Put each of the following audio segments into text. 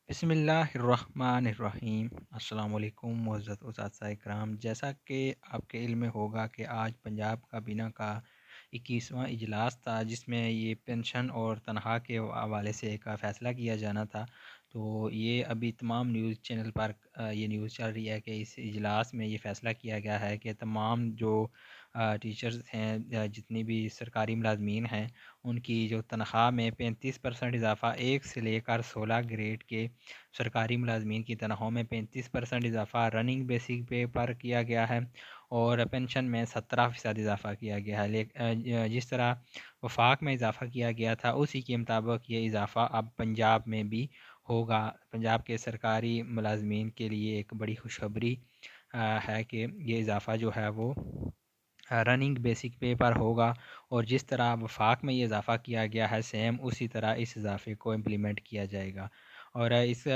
بسم اللہ الرحمن الرحیم۔ السلام علیکم معزز اساتذہ کرام، جیسا کہ آپ کے علم میں ہوگا کہ آج پنجاب کابینہ کا 21واں اجلاس تھا، جس میں یہ پینشن اور تنخواہ کے حوالے سے ایک فیصلہ کیا جانا تھا۔ تو یہ ابھی تمام نیوز چینل پر یہ نیوز چل رہی ہے کہ اس اجلاس میں یہ فیصلہ کیا گیا ہے کہ تمام جو ٹیچرز ہیں، جتنی بھی سرکاری ملازمین ہیں، ان کی جو تنخواہ میں 35% اضافہ 1 سے لے کر 16 گریڈ کے سرکاری ملازمین کی تنخواہوں میں 35% اضافہ رننگ بیسک پے پر کیا گیا ہے، اور پینشن میں 17% اضافہ کیا گیا ہے۔ جس طرح وفاق میں اضافہ کیا گیا تھا، اسی کے مطابق یہ اضافہ اب پنجاب میں بھی ہوگا۔ پنجاب کے سرکاری ملازمین کے لیے ایک بڑی خوشخبری ہے کہ یہ اضافہ جو ہے وہ رننگ بیسک پے پر ہوگا، اور جس طرح وفاق میں یہ اضافہ کیا گیا ہے، سیم اسی طرح اس اضافے کو امپلیمنٹ کیا جائے گا۔ اور اس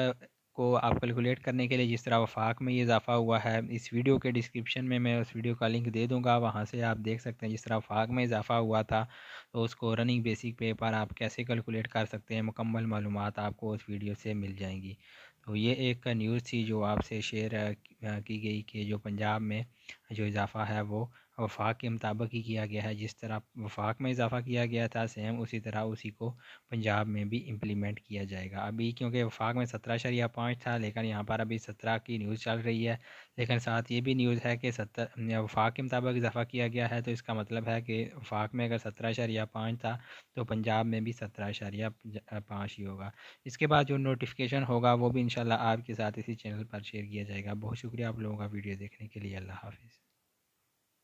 کو آپ کیلکولیٹ کرنے کے لیے جس طرح وفاق میں یہ اضافہ ہوا ہے، اس ویڈیو کے ڈسکرپشن میں اس ویڈیو کا لنک دے دوں گا، وہاں سے آپ دیکھ سکتے ہیں جس طرح وفاق میں اضافہ ہوا تھا تو اس کو رننگ بیسک پے پر آپ کیسے کیلکولیٹ کر سکتے ہیں، مکمل معلومات آپ کو اس ویڈیو سے مل جائیں گی۔ تو یہ ایک نیوز تھی جو آپ سے شیئر کی گئی کہ جو پنجاب میں جو اضافہ ہے وہ وفاق کے مطابق ہی کیا گیا ہے۔ جس طرح وفاق میں اضافہ کیا گیا تھا، سیم اسی طرح اسی کو پنجاب میں بھی امپلیمنٹ کیا جائے گا۔ ابھی کیونکہ وفاق میں 17.5 تھا، لیکن یہاں پر ابھی 17 کی نیوز چل رہی ہے، لیکن ساتھ یہ بھی نیوز ہے کہ وفاق کے مطابق اضافہ کیا گیا ہے، تو اس کا مطلب ہے کہ وفاق میں اگر 17.5 تھا تو پنجاب میں بھی 17.5 ہی ہوگا۔ اس کے بعد جو نوٹیفیکیشن ہوگا وہ بھی انشاءاللہ آپ کے ساتھ اسی چینل پر شیئر کیا جائے گا۔ بہت شکریہ آپ لوگوں کا ویڈیو دیکھنے کے لیے۔ اللہ حافظ۔